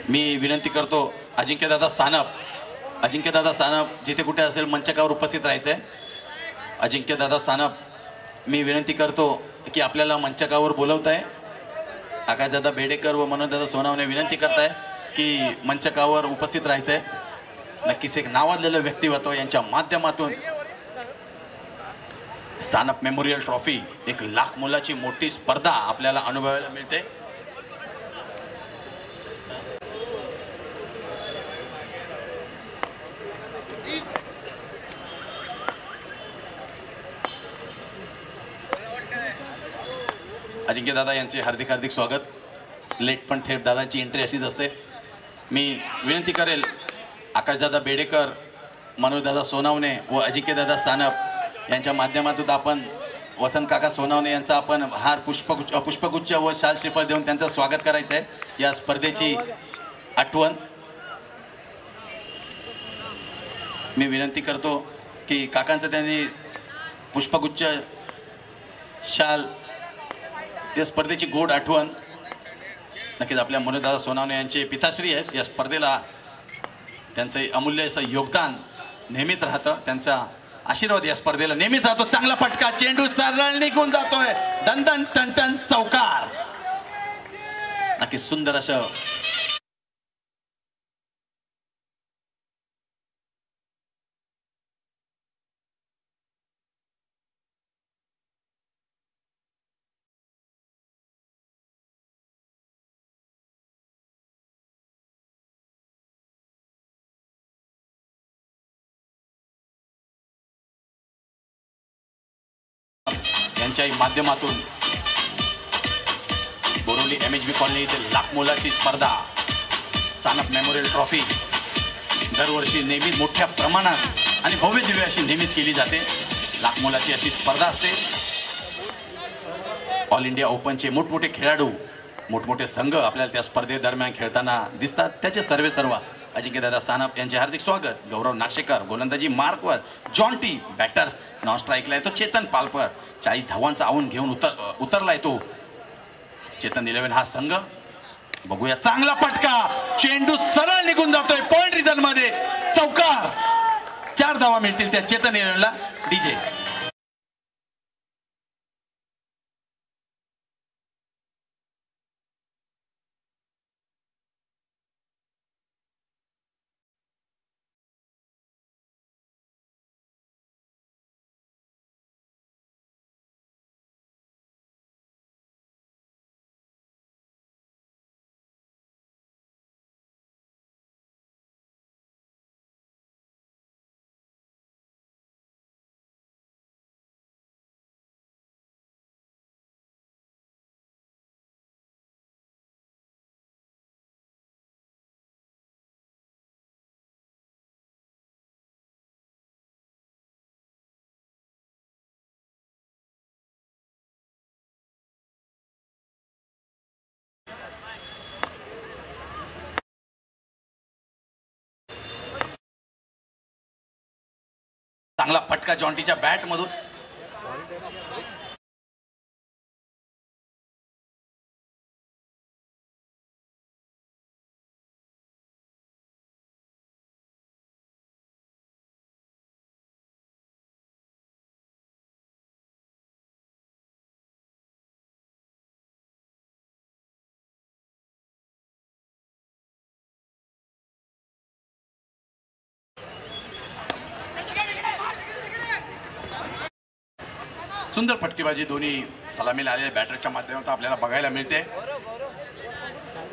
मी विनंती करतो अजिंक्यदादा सानप जिथे कुठे असेल मंचकावर उपस्थित राहायचंय. अजिंक्यदादा सानप मी विनंती करतो की आपल्याला मंचकावर बोलवताय. आकाशदादा बेडेकर व मनोजदादा सोनावणे विनंती करताय की मंचकावर उपस्थित राहायचंय. नक्कीच एक नावाजलेलं व्यक्तिमत्व यांच्या माध्यमातून सानप मेमोरियल ट्रॉफी, 1 लाख मुलाची मोठी स्पर्धा आपल्याला अनुभवायला मिळते. अजिंक्य दादा यांचे हार्दिक हार्दिक स्वागत. लेट पण थेट दादाची एंट्री अशीच असते. मी विनंती करेल आकाशदादा बेडेकर, मनोजदादा सोनावणे व अजिंक्यदादा सानप यांच्या माध्यमातून आपण वसंत काका सोनावणे यांचा आपण हार पुष्पगुच्छ व शाल श्रीफळ देऊन त्यांचं स्वागत करायचं आहे. या स्पर्धेची आठवण मी विनंती करतो की काकांचं त्यांनी पुष्पगुच्छ शाल या स्पर्धेची गोड आठवण. नक्कीच आपल्या मनोजदादा सोनावणे यांचे पिताश्री आहेत. या स्पर्धेला त्यांचं अमूल्य असं योगदान नेहमीच राहतं. त्यांचा आशीर्वाद या स्पर्धेला नेहमीच राहतो. चांगला फटका, चेंडू सरळ निघून जातोय, दणदण टनटन चौकार. नक्कीच सुंदर असं यांच्या माध्यमातून बोरोली MHB कॉलनी येथे लाख मोलाची स्पर्धा सानप मेमोरियल ट्रॉफी दरवर्षी नेहमीच मोठ्या प्रमाणात आणि भव्य दिव्य अशी नेहमीच केली जाते. लाख मोलाची अशी स्पर्धा असते. ऑल इंडिया ओपनचे मोठमोठे खेळाडू, मोठमोठे संघ आपल्याला त्या स्पर्धेदरम्यान खेळताना दिसतात. त्याचे सर्व अजिंक्यदादा सानप यांचे हार्दिक स्वागत. गौरव नागशेकर गोलंदाजी मार्कवर, जॉन्टी बॅटर्स नॉन स्ट्राईकला येतो. चेतन पालपर 40 धावांचा आऊन घेऊन उतरला येतो. चेतन 11 हा संघ. बघूया, चांगला फटका, चेंडू सरळ निघून जातोय पॉइंट रिझन मध्ये, चौकार. 4 धावा मिळतील त्या चेतन 11ला. डीजे चांगला फटका जॉन्टीच्या बॅट मधून. सुंदर फटकेबाजी दोन्ही सलामीला आलेल्या बॅटरच्या माध्यमातून आपल्याला बघायला मिळते.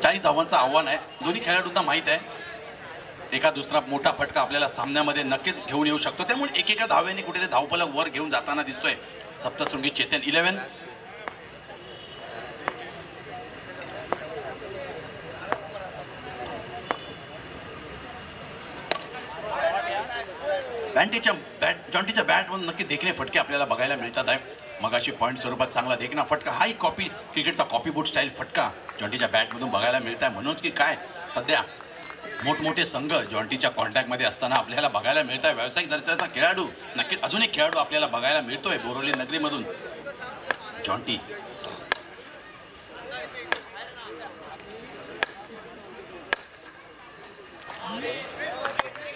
40 धावांचं आव्हान आहे. दोन्ही खेळाडूंना माहीत आहे एका दुसरा मोठा फटका आपल्याला सामन्यामध्ये नक्कीच घेऊन येऊ शकतो. त्यामुळे एकेका धाव्याने कुठेतरी धावफलक वर घेऊन जाताना दिसतोय सप्तशृंगी चेतन 11. जॉन्टीच्या बॅटमधून नक्की देखणे फटके आपल्याला बघायला मिळतात आहे. मगाशी पॉईंट स्वरूपात चांगला देखना फटका, हाही कॉपी क्रिकेटचा कॉपी बूट स्टाईल फटका जॉन्टीच्या बॅटमधून बघायला मिळत आहे. म्हणूनच की काय सध्या मोठमोठे संघ जॉन्टीच्या कॉन्टॅक्टमध्ये असताना आपल्याला बघायला मिळत आहे. व्यावसायिक दर्जाचा खेळाडू, नक्कीच अजून एक खेळाडू आपल्याला बघायला मिळतोय बोरिवली नगरीमधून. जॉन्टी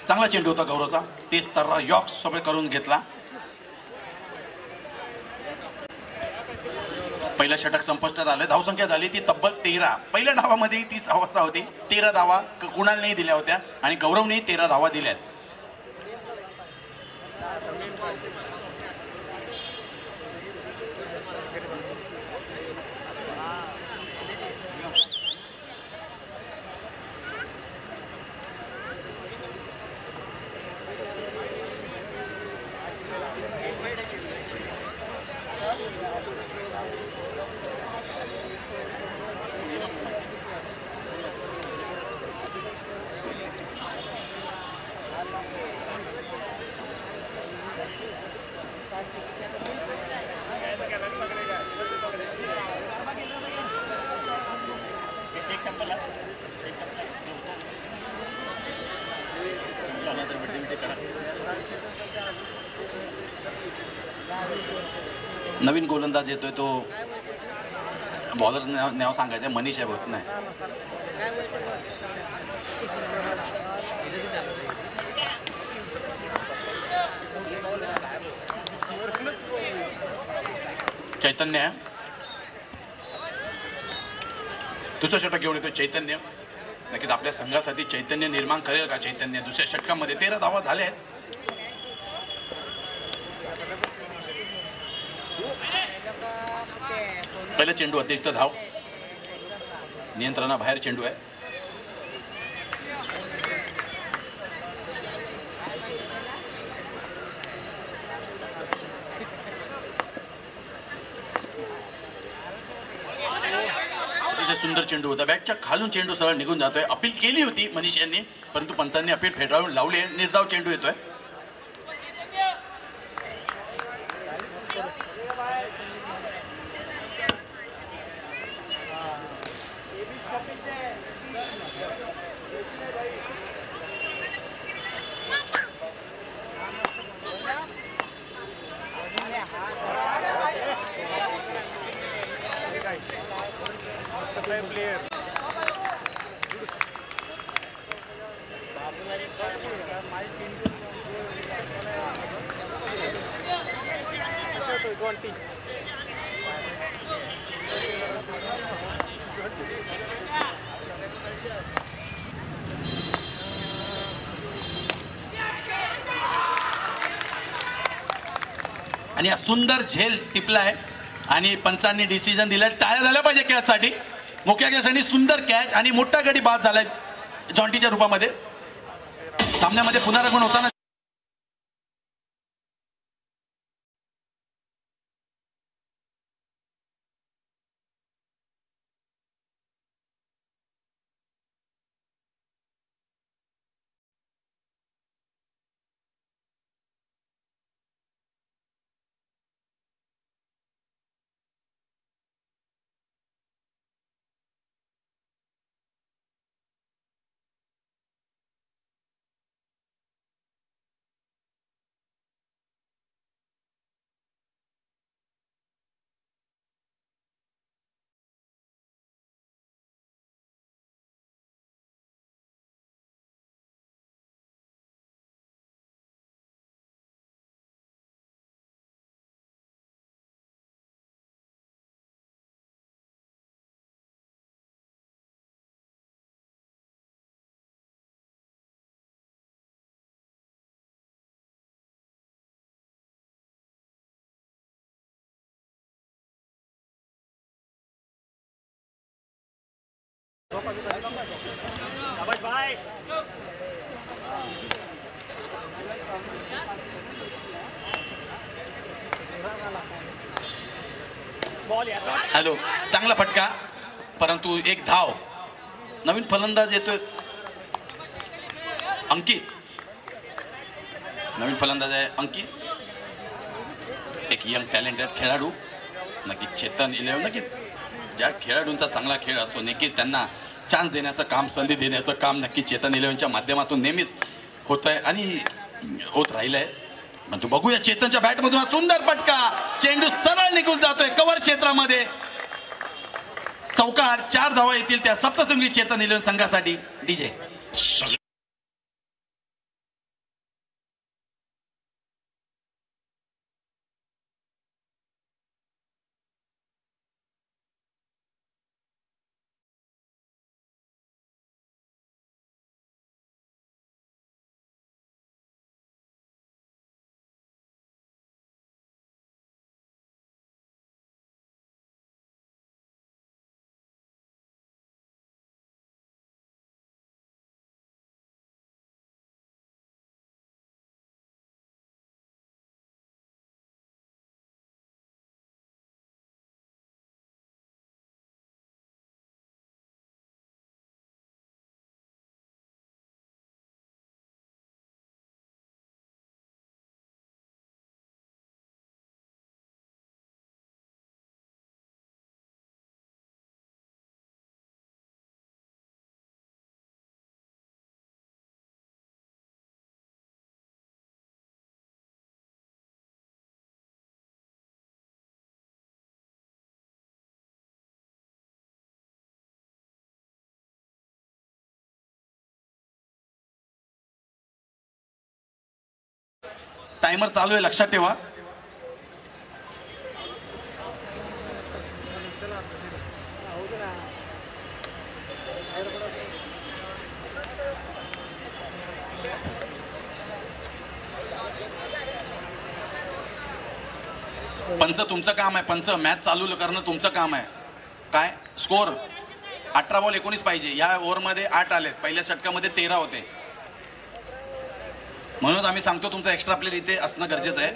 चांगला चेंडू होता गौरवचा, तेच तर्रा यॉक्स सगळं करून घेतला. पहिलं षटक संपुष्टात आलं. धावसंख्या झाली ती तब्बल 13. पहिल्या धावामध्ये तीच अवस्था होती. 13 धावा कुणालने दिल्या होत्या आणि गौरवने 13 धावा दिल्यात. नवीन गोलंदाज येतोय तो बॉलर नाव सांगायचं मनीष आहे बहुत नाही. चैतन्य आहे, दुसरं षटक घेऊन येतो चैतन्य. नक्कीच आपल्या संघासाठी चैतन्य निर्माण करेल का चैतन्य. दुसऱ्या षटकामध्ये 13 धावा झाल्या आहेत. पहिला चेंडू अतिरिक्त धाव, नियंत्रणाबाहेर चेंडू आहे. अतिशय सुंदर चेंडू होता. बॅटच्या खालून चेंडू सरळ निघून जातोय. अपील केली होती मनीष यांनी, परंतु पंचांनी अपील फेटाळून लावली आहे. निर्धाव चेंडू येतोय. आणि सुंदर झेल टिपलाय आणि पंचांनी डिसिजन दिलं. टाळ्या झाल्या पाहिजे कॅचसाठी. मोक्या कॅचसाठी सुंदर कॅच आणि मोठा गडी बाद झालाय जॉन्टीच्या रूपामध्ये. सामन्यामध्ये पुनरागमन होताना हॅलो, चांगला फटका परंतु एक धाव. नवीन फलंदाज येतोय अंकित. नवीन फलंदाज आहे अंकित. एक यंग टॅलेंटेड खेळाडू नक्की चेतन इलेव्हन नक्की ज्या खेळाडूंचा चांगला खेळ असतो नक्की त्यांना चान्स देण्याचं काम संधी देण्याचं काम नक्की चेतन इलेव्हनच्या माध्यमातून नेहमीच होत आहे आणि होत राहिलंय. म्हणजे बघूया चेतनच्या बॅटमधून हा सुंदर फटका चेंडू सरळ निघून जातोय कव्हर क्षेत्रामध्ये. चौकार 4 धावा येतील त्या सप्तसंगी चेतन इलेव्हन संघासाठी. डीजे टाइमर चालू आहे लक्षात ठेवा. पंच तुमचं काम आहे. पंच मॅच चालू करणं तुमचं काम आहे. काय स्कोर 18 बॉल 19 पाहिजे. या ओव्हरमध्ये 8 आलेत. पहिल्या षटकामध्ये 13 होते. म्हणून आम्ही सांगतो तुमचा एक्स्ट्रा प्लेयर इथे असणं गरजेचं आहे.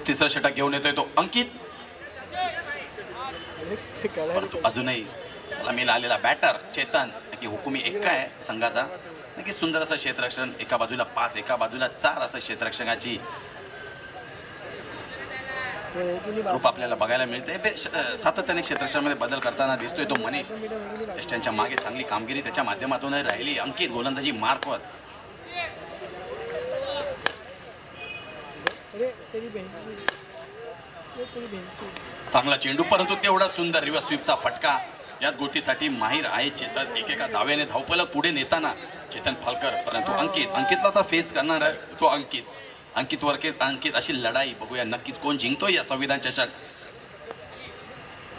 तिसरा षटक घेऊन येतोय तो अंकित. अजूनही सलामीला आलेला बॅटर चेतन नक्की हुकुमी एक्का आहे संघाचा. नक्की सुंदर असं क्षेत्ररक्षण. एका बाजूला 5 एका बाजूला 4 असं क्षेत्ररक्षकाची रूप आपल्याला बघायला मिळते. सातत्याने क्षेत्ररक्षणामध्ये बदल करताना दिसतोय तो मनीष. त्यांच्या मागे चांगली कामगिरी त्याच्या माध्यमातून राहिली. अंकित गोलंदाजी मार्कवर. चांगला चेंडू परंतु तेवढा सुंदर रिव्हर्स स्वीपचा फटका. याच गोष्टीसाठी माहीर आहे चेतन. एकेका धाव्याने धावपलक पुढे नेताना चेतन फालकर. परंतु अंकितला आता फेस करणार आहे तो अंकित अशी लढाई बघूया नक्कीच कोण जिंकतोय या संविधान चषक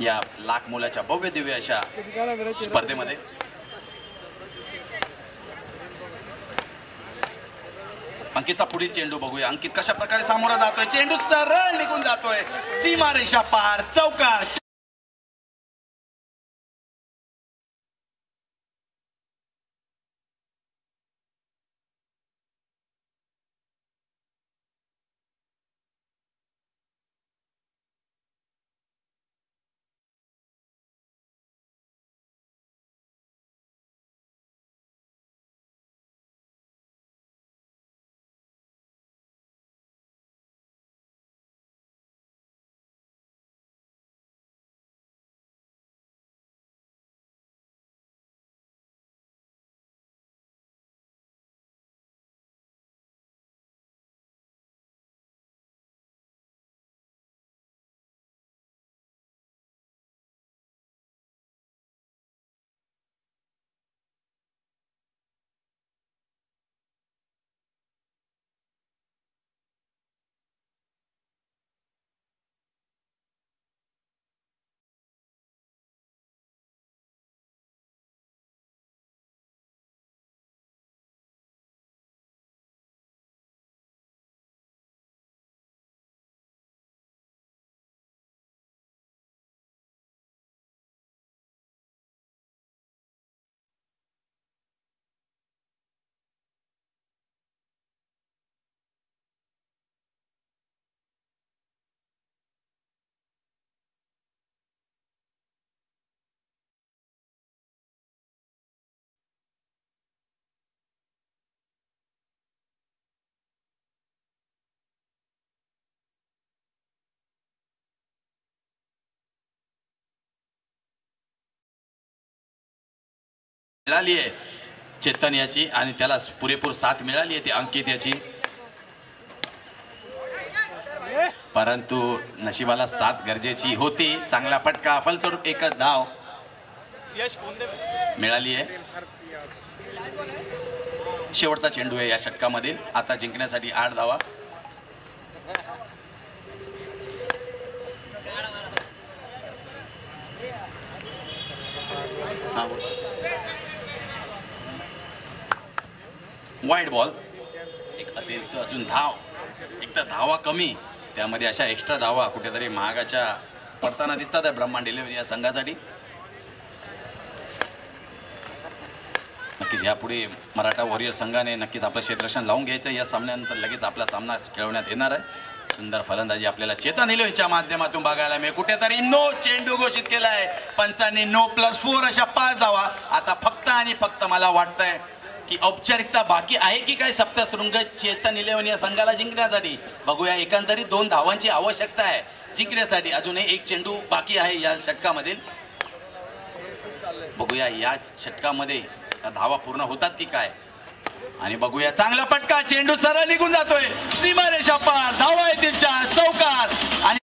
या लाख मोलाच्या भव्य दिव्य अशा स्पर्धेमध्ये. अंकितचा पुढील चेंडू बघूया. अंकित कशा प्रकारे सामोरा जातोय. चेंडू सरळ निघून जातोय सीमारेषा पार. चौकार. मिळाली आहे चेतन याची आणि त्याला पुरेपूर साथ मिळाली आहे ती अंकित याची, परंतु नशिबाला साथ गरजेची होती. चांगला फटका, फलस्वरूप एकच धाव मिळाली आहे. शेवटचा चेंडू आहे या षटकामधील. आता जिंकण्यासाठी 8 धावा. वाईड बॉल, एक अतिरिक्त अजून धाव, एकदा धावा कमी, त्यामध्ये अशा एक्स्ट्रा धावा कुठेतरी महागाच्या पडताना दिसतात आहे ब्रह्मांड डिलिव्हरी या संघासाठी. नक्कीच यापुढे मराठा वॉरियर संघाने नक्कीच आपलं क्षेत्ररक्षण लावून घ्यायचं. या सामन्यानंतर लगेच आपला सामना खेळवण्यात येणार आहे. सुंदर फलंदाजी आपल्याला चेतन हिलोईच्या माध्यमातून बघायला मिळेल. कुठेतरी नो चेंडू घोषित केलाय पंचांनी. नो +4 अशा 5 धावा. आता फक्त आणि फक्त मला वाटतंय की औपचारिकता बाकी आहे की काय सप्तशृंग चेतन इलेव्हन या संघाला जिंकण्यासाठी. बघूया, एकंदरीत 2 धावांची आवश्यकता आहे जिंकण्यासाठी. अजूनही एक चेंडू बाकी आहे या षटकामधील. बघूया या षटकामध्ये धावा पूर्ण होतात की काय. आणि बघूया, चांगला फटका, चेंडू सरळ निघून जातोय सीमारेषा पार. धावा येतील 4 चौकार आणि